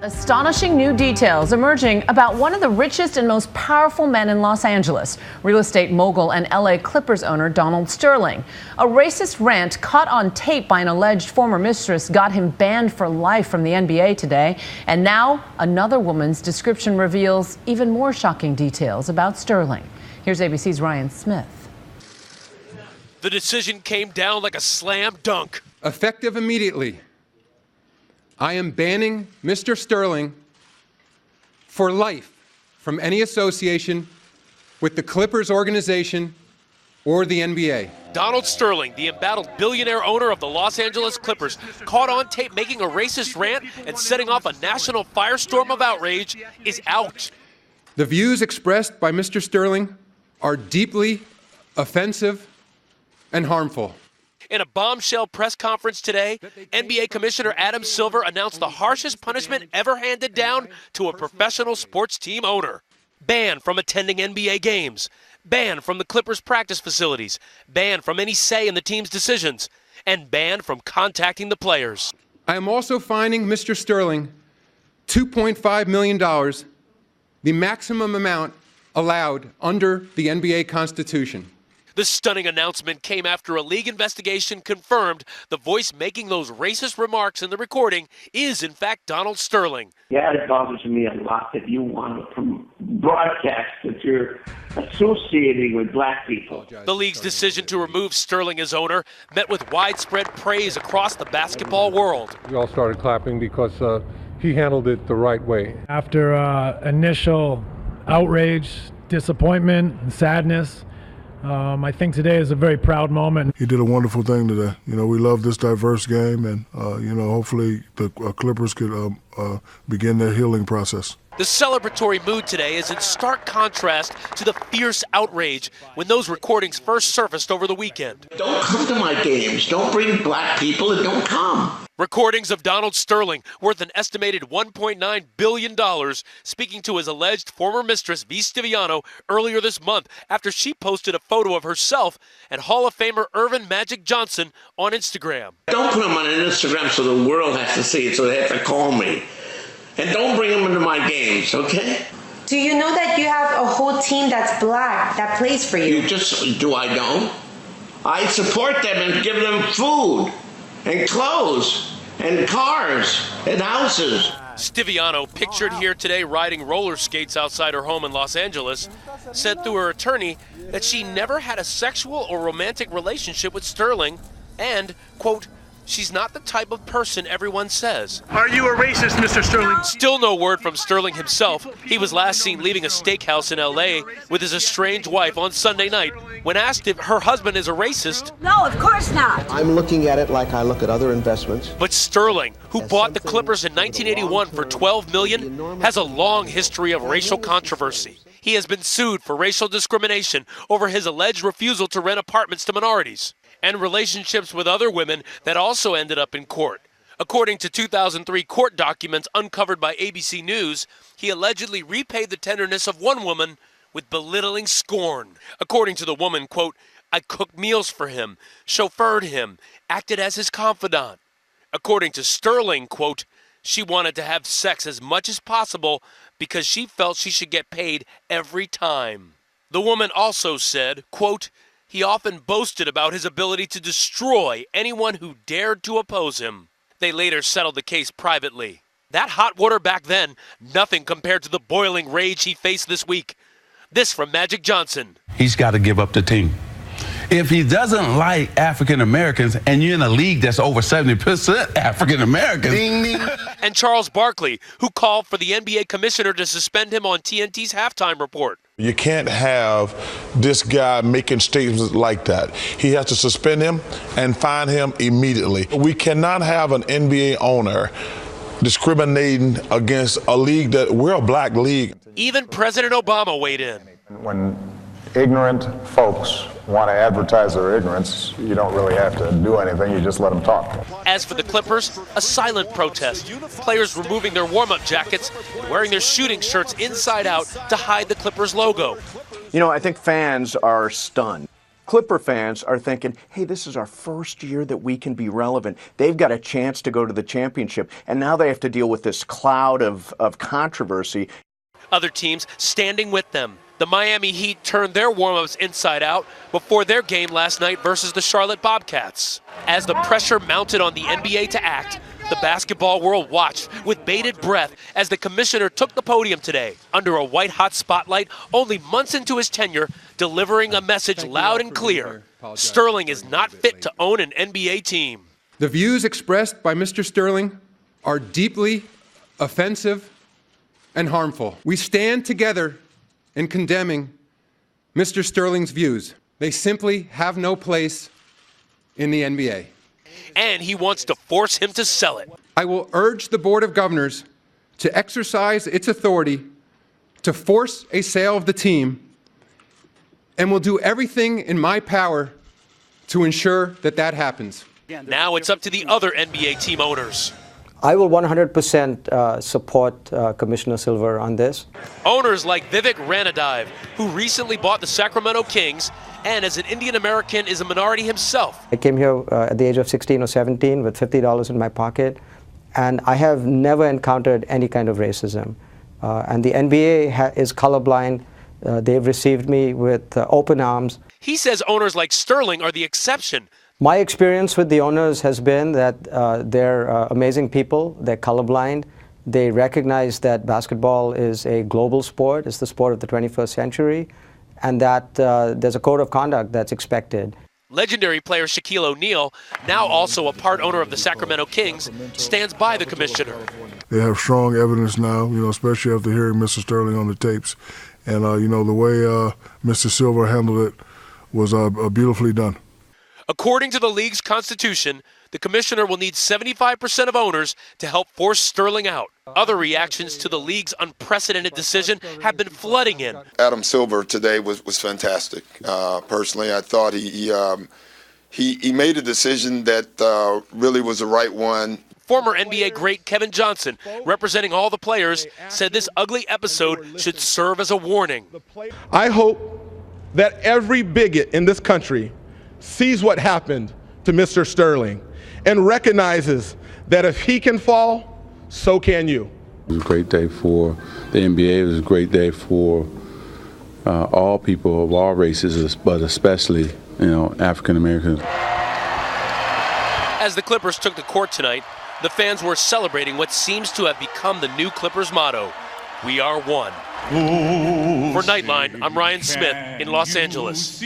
Astonishing new details emerging about one of the richest and most powerful men in Los Angeles, real estate mogul and LA Clippers owner Donald Sterling. A racist rant caught on tape by an alleged former mistress got him banned for life from the NBA today. And now another woman's description reveals even more shocking details about Sterling. Here's ABC's Ryan Smith. The decision came down like a slam dunk. Effective immediately, I am banning Mr. Sterling for life from any association with the Clippers organization or the NBA. Donald Sterling, the embattled billionaire owner of the Los Angeles Clippers, caught on tape making a racist rant and setting off a national firestorm of outrage, is out. The views expressed by Mr. Sterling are deeply offensive and harmful. In a bombshell press conference today, NBA Commissioner Adam Silver announced the harshest punishment ever handed down to a professional sports team owner. Banned from attending NBA games, banned from the Clippers practice facilities, banned from any say in the team's decisions, and banned from contacting the players. I am also fining Mr. Sterling $2.5 million, the maximum amount allowed under the NBA Constitution. The stunning announcement came after a league investigation confirmed the voice making those racist remarks in the recording is, in fact, Donald Sterling. Yeah, it bothers me a lot that you want to broadcast that you're associating with black people. The league's decision to remove Sterling as owner met with widespread praise across the basketball world. We all started clapping because he handled it the right way. After initial outrage, disappointment, and sadness, I think today is a very proud moment. He did a wonderful thing today. You know, we love this diverse game, and, hopefully the Clippers could begin their healing process. The celebratory mood today is in stark contrast to the fierce outrage when those recordings first surfaced over the weekend. Don't come to my games. Don't bring black people and don't come. Recordings of Donald Sterling, worth an estimated $1.9 billion, speaking to his alleged former mistress, V. Stiviano, earlier this month after she posted a photo of herself and Hall of Famer Earvin Magic Johnson on Instagram. Don't put them on Instagram so the world has to see it, so they have to call me. And don't bring them into my games, okay? Do you know that you have a whole team that's black that plays for you? Do I don't? I support them and give them food and clothes and cars and houses. Stiviano, pictured here today riding roller skates outside her home in Los Angeles, said through her attorney that she never had a sexual or romantic relationship with Sterling and, quote, she's not the type of person everyone says. Are you a racist, Mr. Sterling? Still no word from Sterling himself. He was last seen leaving a steakhouse in LA with his estranged wife on Sunday night. When asked if her husband is a racist, no, of course not. I'm looking at it like I look at other investments. But Sterling, who bought the Clippers in 1981 for $12 million, has a long history of racial controversy. He has been sued for racial discrimination over his alleged refusal to rent apartments to minorities and relationships with other women that also ended up in court. According to 2003 court documents uncovered by ABC News, he allegedly repaid the tenderness of one woman with belittling scorn. According to the woman, quote, I cooked meals for him, chauffeured him, acted as his confidant. According to Sterling, quote, she wanted to have sex as much as possible because she felt she should get paid every time. The woman also said, quote, he often boasted about his ability to destroy anyone who dared to oppose him. They later settled the case privately. That hot water back then, nothing compared to the boiling rage he faced this week. This from Magic Johnson. He's got to give up the team. If he doesn't like African Americans and you're in a league that's over 70% African Americans. Ding, ding. And Charles Barkley, who called for the NBA commissioner to suspend him on TNT's halftime report. You can't have this guy making statements like that. He has to suspend him and fine him immediately. We cannot have an NBA owner discriminating against a league that we're a black league. Even President Obama weighed in. When ignorant folks want to advertise their ignorance, you don't really have to do anything, you just let them talk. As for the Clippers, a silent protest. Players removing their warm-up jackets and wearing their shooting shirts inside out to hide the Clippers logo. You know, I think fans are stunned. Clipper fans are thinking, hey, this is our first year that we can be relevant. They've got a chance to go to the championship, and now they have to deal with this cloud of controversy. Other teams standing with them. The Miami Heat turned their warm-ups inside out before their game last night versus the Charlotte Bobcats. As the pressure mounted on the NBA to act, the basketball world watched with bated breath as the commissioner took the podium today under a white-hot spotlight only months into his tenure, delivering a message loud and clear. Sterling is not fit to own an NBA team. The views expressed by Mr. Sterling are deeply offensive and harmful. We stand together in condemning Mr. Sterling's views. They simply have no place in the NBA. And he wants to force him to sell it. I will urge the Board of Governors to exercise its authority to force a sale of the team, and will do everything in my power to ensure that that happens. Now it's up to the other NBA team owners. I will 100% support Commissioner Silver on this. Owners like Vivek Ranadive, who recently bought the Sacramento Kings, and as an Indian American is a minority himself. I came here at the age of 16 or 17 with $50 in my pocket, and I have never encountered any kind of racism. And the NBA is colorblind. They've received me with open arms. He says owners like Sterling are the exception. My experience with the owners has been that they're amazing people. They're colorblind. They recognize that basketball is a global sport. It's the sport of the 21st century, and that there's a code of conduct that's expected. Legendary player Shaquille O'Neal, now also a part owner of the Sacramento Kings, stands by the commissioner. They have strong evidence now, especially after hearing Mr. Sterling on the tapes. And, the way Mr. Silver handled it was beautifully done. According to the league's constitution, the commissioner will need 75% of owners to help force Sterling out. Other reactions to the league's unprecedented decision have been flooding in. Adam Silver today was fantastic. Personally, I thought he made a decision that really was the right one. Former NBA great Kevin Johnson, representing all the players, said this ugly episode should serve as a warning. I hope that every bigot in this country sees what happened to Mr. Sterling and recognizes that if he can fall, so can you. It was a great day for the NBA. It was a great day for all people of all races, but especially, African Americans. As the Clippers took the court tonight, the fans were celebrating what seems to have become the new Clippers motto, "We are one." For Nightline, I'm Ryan Smith in Los Angeles.